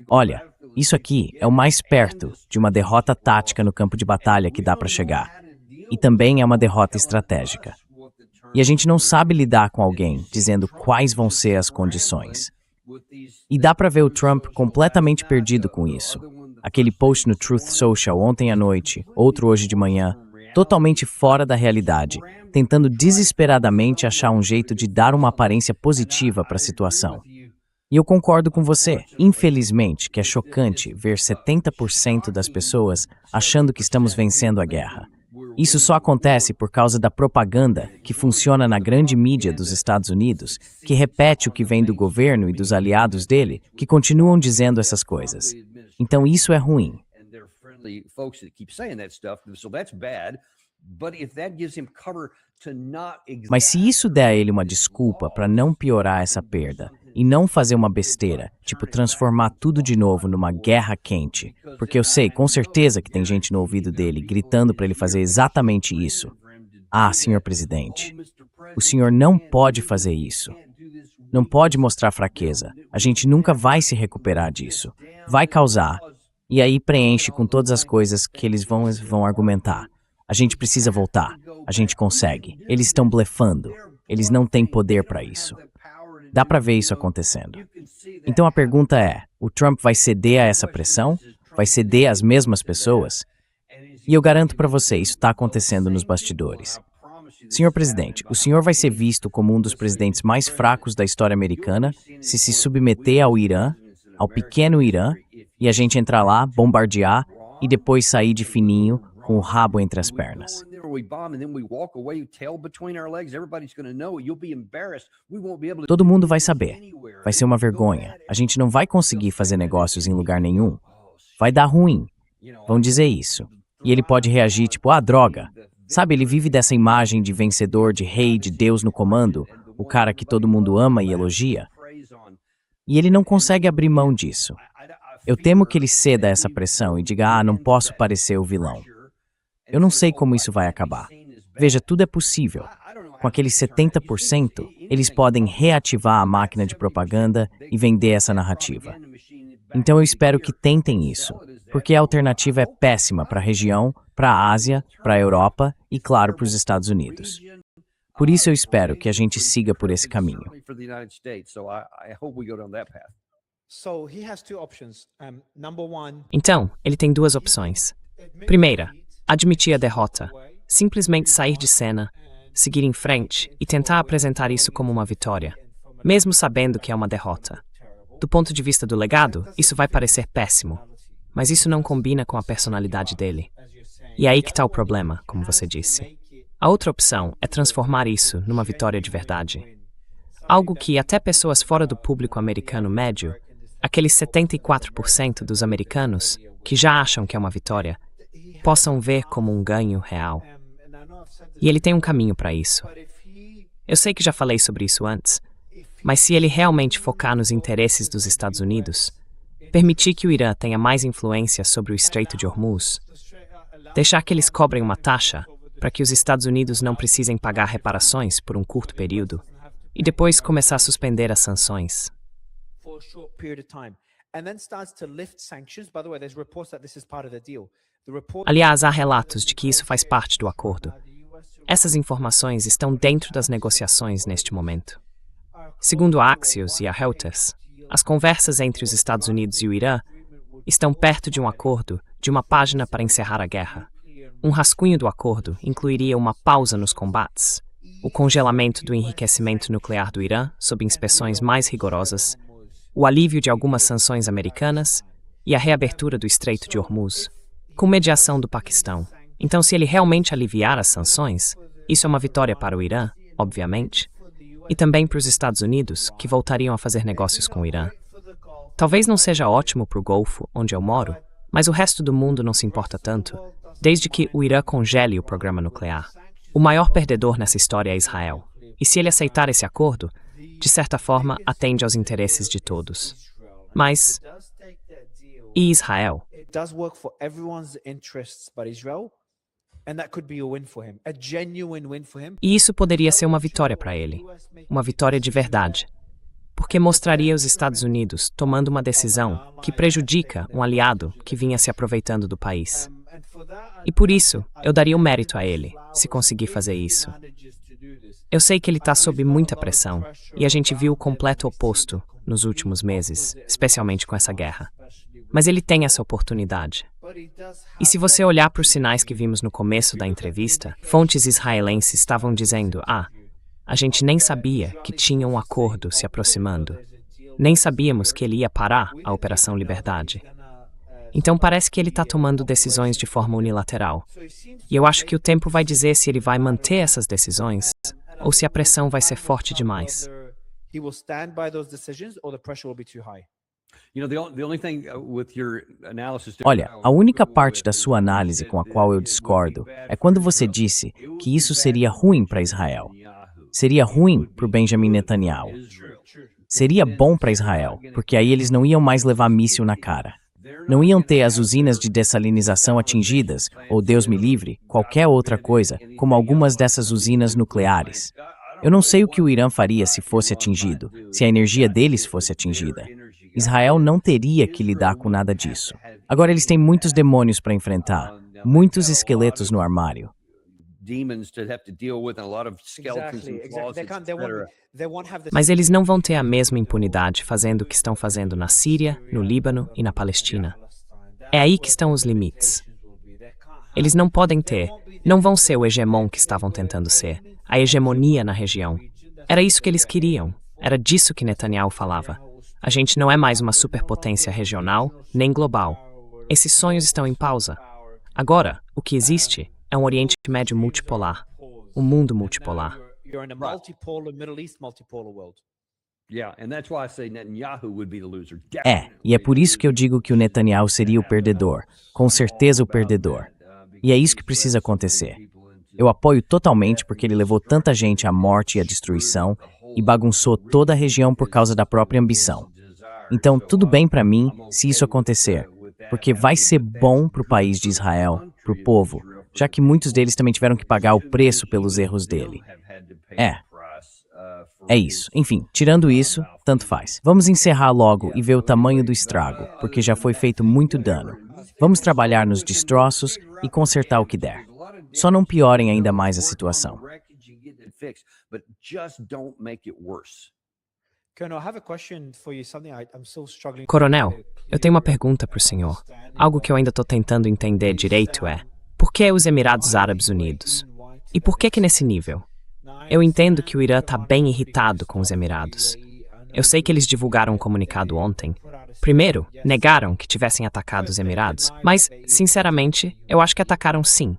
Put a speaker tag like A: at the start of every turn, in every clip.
A: Olha, isso aqui é o mais perto de uma derrota tática no campo de batalha que dá para chegar. E também é uma derrota estratégica. E a gente não sabe lidar com alguém dizendo quais vão ser as condições. E dá para ver o Trump completamente perdido com isso. Aquele post no Truth Social ontem à noite, outro hoje de manhã, totalmente fora da realidade, tentando desesperadamente achar um jeito de dar uma aparência positiva para a situação. E eu concordo com você, infelizmente, que é chocante ver 70% das pessoas achando que estamos vencendo a guerra. Isso só acontece por causa da propaganda que funciona na grande mídia dos Estados Unidos, que repete o que vem do governo e dos aliados dele, que continuam dizendo essas coisas. Então isso é ruim. Mas se isso der a ele uma desculpa para não piorar essa perda e não fazer uma besteira, tipo transformar tudo de novo numa guerra quente, porque eu sei com certeza que tem gente no ouvido dele gritando para ele fazer exatamente isso. Ah, senhor presidente, o senhor não pode fazer isso. Não pode mostrar fraqueza. A gente nunca vai se recuperar disso. Vai causar. E aí preenche com todas as coisas que eles vão argumentar. A gente precisa voltar. A gente consegue. Eles estão blefando. Eles não têm poder para isso. Dá para ver isso acontecendo. Então a pergunta é, o Trump vai ceder a essa pressão? Vai ceder às mesmas pessoas? E eu garanto para você, isso está acontecendo nos bastidores. Senhor presidente, o senhor vai ser visto como um dos presidentes mais fracos da história americana se submeter ao Irã, ao pequeno Irã, e a gente entrar lá, bombardear e depois sair de fininho com o rabo entre as pernas. Todo mundo vai saber. Vai ser uma vergonha. A gente não vai conseguir fazer negócios em lugar nenhum. Vai dar ruim. Vão dizer isso. E ele pode reagir tipo, droga. Sabe, ele vive dessa imagem de vencedor, de rei, de Deus no comando, o cara que todo mundo ama e elogia. E ele não consegue abrir mão disso. Eu temo que ele ceda a essa pressão e diga, não posso parecer o vilão. Eu não sei como isso vai acabar. Veja, tudo é possível. Com aqueles 70%, eles podem reativar a máquina de propaganda e vender essa narrativa. Então eu espero que tentem isso, porque a alternativa é péssima para a região, para a Ásia, para a Europa e, claro, para os Estados Unidos. Por isso eu espero que a gente siga por esse caminho.
B: Então, ele tem duas opções. Primeira, admitir a derrota, simplesmente sair de cena, seguir em frente e tentar apresentar isso como uma vitória, mesmo sabendo que é uma derrota. Do ponto de vista do legado, isso vai parecer péssimo, mas isso não combina com a personalidade dele. E é aí que está o problema, como você disse. A outra opção é transformar isso numa vitória de verdade. Algo que até pessoas fora do público americano médio, aqueles 74% dos americanos que já acham que é uma vitória, possam ver como um ganho real. E ele tem um caminho para isso. Eu sei que já falei sobre isso antes, mas se ele realmente focar nos interesses dos Estados Unidos, permitir que o Irã tenha mais influência sobre o Estreito de Hormuz, deixar que eles cobrem uma taxa para que os Estados Unidos não precisem pagar reparações por um curto período, e depois começar a suspender as sanções. Aliás, há relatos de que isso faz parte do acordo. Essas informações estão dentro das negociações neste momento. Segundo a Axios e a Reuters, as conversas entre os Estados Unidos e o Irã estão perto de um acordo, de uma página para encerrar a guerra. Um rascunho do acordo incluiria uma pausa nos combates, o congelamento do enriquecimento nuclear do Irã sob inspeções mais rigorosas, o alívio de algumas sanções americanas e a reabertura do Estreito de Hormuz, com mediação do Paquistão. Então, se ele realmente aliviar as sanções, isso é uma vitória para o Irã, obviamente, e também para os Estados Unidos, que voltariam a fazer negócios com o Irã. Talvez não seja ótimo para o Golfo, onde eu moro, mas o resto do mundo não se importa tanto, desde que o Irã congele o programa nuclear. O maior perdedor nessa história é Israel, e se ele aceitar esse acordo, de certa forma, atende aos interesses de todos. Mas, e Israel? E isso poderia ser uma vitória para ele, uma vitória de verdade. porque mostraria os Estados Unidos tomando uma decisão que prejudica um aliado que vinha se aproveitando do país. E por isso, eu daria o mérito a ele, se conseguir fazer isso. Eu sei que ele está sob muita pressão, e a gente viu o completo oposto nos últimos meses, especialmente com essa guerra. Mas ele tem essa oportunidade. E se você olhar para os sinais que vimos no começo da entrevista, fontes israelenses estavam dizendo: a gente nem sabia que tinha um acordo se aproximando. Nem sabíamos que ele ia parar a Operação Liberdade. Então parece que ele está tomando decisões de forma unilateral. E eu acho que o tempo vai dizer se ele vai manter essas decisões ou se a pressão vai ser forte demais.
A: Olha, a única parte da sua análise com a qual eu discordo é quando você disse que isso seria ruim para Israel. Seria ruim para o Benjamin Netanyahu. Seria bom para Israel, porque aí eles não iam mais levar míssil na cara. Não iam ter as usinas de dessalinização atingidas, ou Deus me livre, qualquer outra coisa, como algumas dessas usinas nucleares. Eu não sei o que o Irã faria se fosse atingido, se a energia deles fosse atingida. Israel não teria que lidar com nada disso. Agora eles têm muitos demônios para enfrentar, muitos esqueletos no armário.
B: Mas eles não vão ter a mesma impunidade fazendo o que estão fazendo na Síria, no Líbano e na Palestina. É aí que estão os limites. Eles não podem ter, não vão ser o hegemon que estavam tentando ser, a hegemonia na região. Era isso que eles queriam, era disso que Netanyahu falava. A gente não é mais uma superpotência regional, nem global. Esses sonhos estão em pausa. Agora, o que existe é um Oriente Médio multipolar, um mundo multipolar.
A: E é por isso que eu digo que o Netanyahu seria o perdedor, com certeza o perdedor. E é isso que precisa acontecer. Eu apoio totalmente porque ele levou tanta gente à morte e à destruição e bagunçou toda a região por causa da própria ambição. Então, tudo bem para mim se isso acontecer, porque vai ser bom para o país de Israel, para o povo, já que muitos deles também tiveram que pagar o preço pelos erros dele. É isso. Enfim, tirando isso, tanto faz. Vamos encerrar logo e ver o tamanho do estrago, porque já foi feito muito dano. Vamos trabalhar nos destroços e consertar o que der. Só não piorem ainda mais a situação.
B: Coronel, eu tenho uma pergunta para o senhor. Algo que eu ainda estou tentando entender direito é: por que os Emirados Árabes Unidos? E por que nesse nível? Eu entendo que o Irã está bem irritado com os Emirados. Eu sei que eles divulgaram um comunicado ontem. Primeiro, negaram que tivessem atacado os Emirados, mas, sinceramente, eu acho que atacaram sim.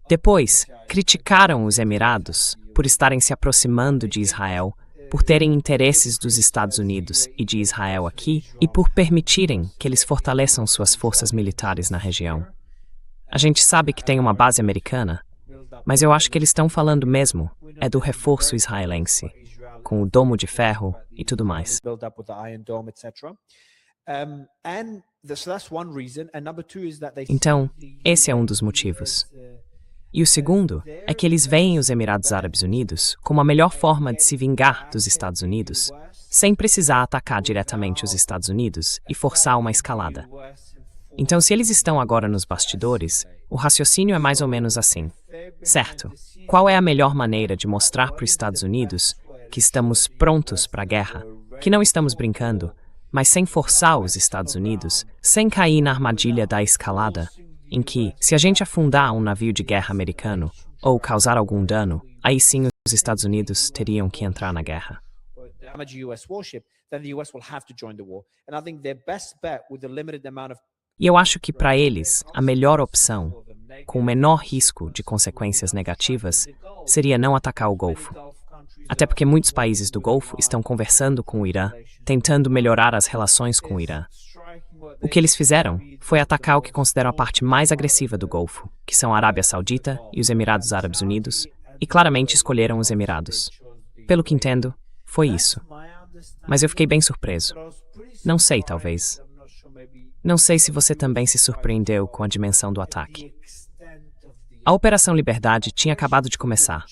B: Depois, criticaram os Emirados por estarem se aproximando de Israel, por terem interesses dos Estados Unidos e de Israel aqui e por permitirem que eles fortaleçam suas forças militares na região. A gente sabe que tem uma base americana, mas eu acho que eles estão falando mesmo é do reforço israelense, com o domo de ferro e tudo mais. Então, esse é um dos motivos. E o segundo é que eles veem os Emirados Árabes Unidos como a melhor forma de se vingar dos Estados Unidos, sem precisar atacar diretamente os Estados Unidos e forçar uma escalada. Então, se eles estão agora nos bastidores, o raciocínio é mais ou menos assim. Certo, qual é a melhor maneira de mostrar para os Estados Unidos que estamos prontos para a guerra, que não estamos brincando, mas sem forçar os Estados Unidos, sem cair na armadilha da escalada, em que, se a gente afundar um navio de guerra americano ou causar algum dano, aí sim os Estados Unidos teriam que entrar na guerra. E eu acho que para eles, a melhor opção, com o menor risco de consequências negativas, seria não atacar o Golfo. Até porque muitos países do Golfo estão conversando com o Irã, tentando melhorar as relações com o Irã. O que eles fizeram foi atacar o que consideram a parte mais agressiva do Golfo, que são a Arábia Saudita e os Emirados Árabes Unidos, e claramente escolheram os Emirados. Pelo que entendo, foi isso. Mas eu fiquei bem surpreso. Não sei, talvez. Não sei se você também se surpreendeu com a dimensão do ataque. A Operação Liberdade tinha acabado de começar.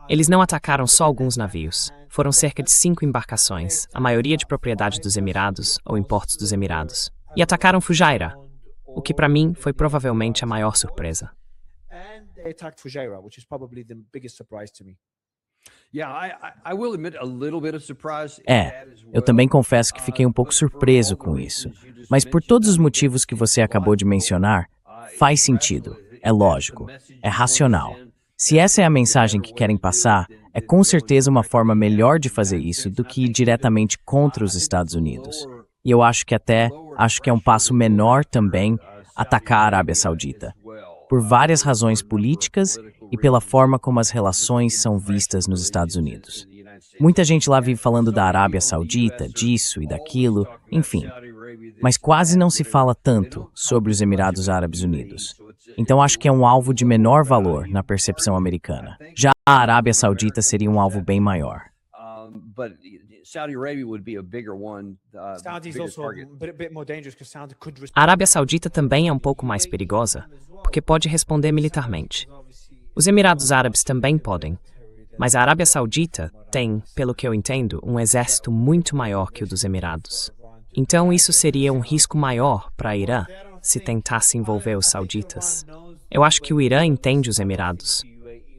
B: Eles não atacaram só alguns navios. Foram cerca de 5 embarcações, a maioria de propriedade dos Emirados ou em portos dos Emirados. E atacaram Fujairah, o que para mim foi provavelmente a maior surpresa.
A: Eu também confesso que fiquei um pouco surpreso com isso. Mas por todos os motivos que você acabou de mencionar, faz sentido, é lógico, é racional. Se essa é a mensagem que querem passar, é com certeza uma forma melhor de fazer isso do que ir diretamente contra os Estados Unidos. E eu acho que é um passo menor também atacar a Arábia Saudita, por várias razões políticas e pela forma como as relações são vistas nos Estados Unidos. Muita gente lá vive falando da Arábia Saudita, disso e daquilo, enfim. Mas quase não se fala tanto sobre os Emirados Árabes Unidos. Então acho que é um alvo de menor valor na percepção americana. Já a Arábia Saudita seria um alvo bem maior.
B: A Arábia Saudita também é um pouco mais perigosa, porque pode responder militarmente. Os Emirados Árabes também podem, mas a Arábia Saudita tem, pelo que eu entendo, um exército muito maior que o dos Emirados. Então isso seria um risco maior para Irã se tentasse envolver os sauditas. Eu acho que o Irã entende os Emirados.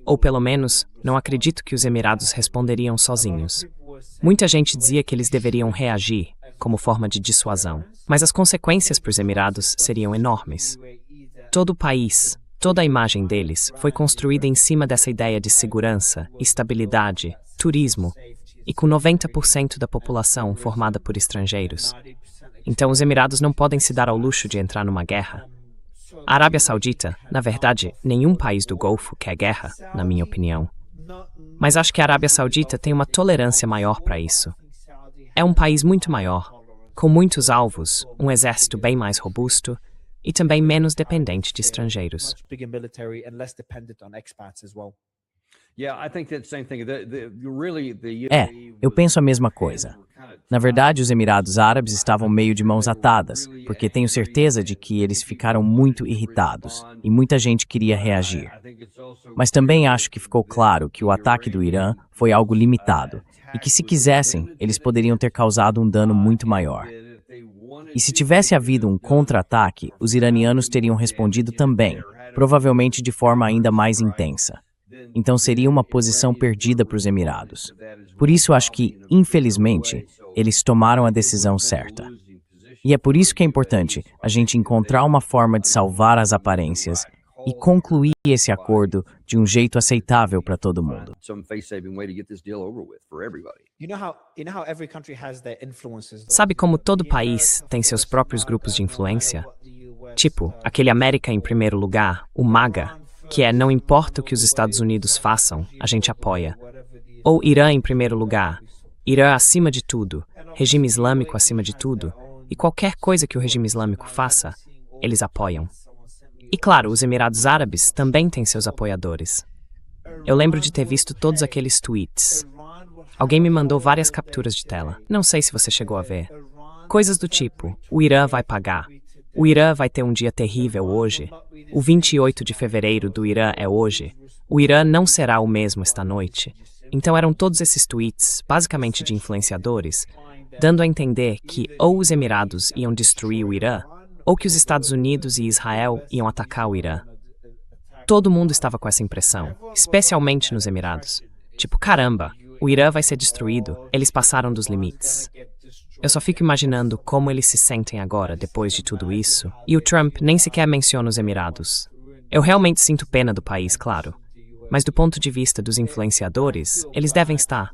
B: Ou pelo menos, não acredito que os Emirados responderiam sozinhos. Muita gente dizia que eles deveriam reagir como forma de dissuasão, mas as consequências para os Emirados seriam enormes. Todo o país, toda a imagem deles foi construída em cima dessa ideia de segurança, estabilidade, turismo, e com 90% da população formada por estrangeiros. Então os Emirados não podem se dar ao luxo de entrar numa guerra. A Arábia Saudita, na verdade, nenhum país do Golfo quer guerra, na minha opinião. Mas acho que a Arábia Saudita tem uma tolerância maior para isso. É um país muito maior, com muitos alvos, um exército bem mais robusto e também menos dependente de estrangeiros.
A: Eu penso a mesma coisa. Na verdade, os Emirados Árabes estavam meio de mãos atadas, porque tenho certeza de que eles ficaram muito irritados e muita gente queria reagir. Mas também acho que ficou claro que o ataque do Irã foi algo limitado e que, se quisessem, eles poderiam ter causado um dano muito maior. E se tivesse havido um contra-ataque, os iranianos teriam respondido também, provavelmente de forma ainda mais intensa. Então seria uma posição perdida para os Emirados. Por isso acho que, infelizmente, eles tomaram a decisão certa. E é por isso que é importante a gente encontrar uma forma de salvar as aparências e concluir esse acordo de um jeito aceitável para todo mundo.
B: Sabe como todo país tem seus próprios grupos de influência? Tipo, aquele América em primeiro lugar, o MAGA, que é não importa o que os Estados Unidos façam, a gente apoia. Ou Irã em primeiro lugar, Irã acima de tudo, regime islâmico acima de tudo, e qualquer coisa que o regime islâmico faça, eles apoiam. E claro, os Emirados Árabes também têm seus apoiadores. Eu lembro de ter visto todos aqueles tweets. Alguém me mandou várias capturas de tela. Não sei se você chegou a ver. Coisas do tipo, o Irã vai pagar. O Irã vai ter um dia terrível hoje. O 28 de fevereiro do Irã é hoje. O Irã não será o mesmo esta noite. Então eram todos esses tweets, basicamente de influenciadores, dando a entender que ou os Emirados iam destruir o Irã, ou que os Estados Unidos e Israel iam atacar o Irã. Todo mundo estava com essa impressão, especialmente nos Emirados. Tipo, caramba, o Irã vai ser destruído, eles passaram dos limites. Eu só fico imaginando como eles se sentem agora, depois de tudo isso. E o Trump nem sequer menciona os Emirados. Eu realmente sinto pena do país, claro. Mas do ponto de vista dos influenciadores, eles devem estar.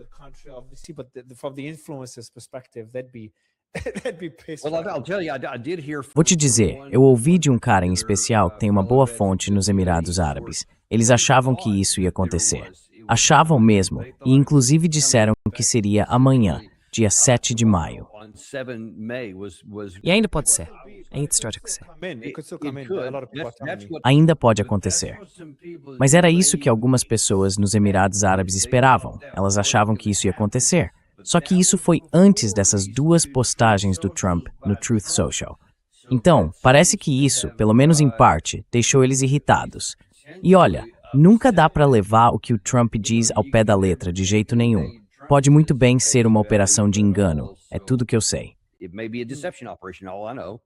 A: Vou te dizer, eu ouvi de um cara em especial que tem uma boa fonte nos Emirados Árabes. Eles achavam que isso ia acontecer. Achavam mesmo, e inclusive disseram que seria amanhã, dia 7 de maio.
B: E ainda pode ser. Ainda pode ser.
A: Ainda pode acontecer. Mas era isso que algumas pessoas nos Emirados Árabes esperavam. Elas achavam que isso ia acontecer. Só que isso foi antes dessas duas postagens do Trump no Truth Social. Então, parece que isso, pelo menos em parte, deixou eles irritados. E olha, Nunca dá para levar o que o Trump diz ao pé da letra, de jeito nenhum. Pode muito bem ser uma operação de engano. É tudo que eu sei.
C: It may be a deception operation, all I know.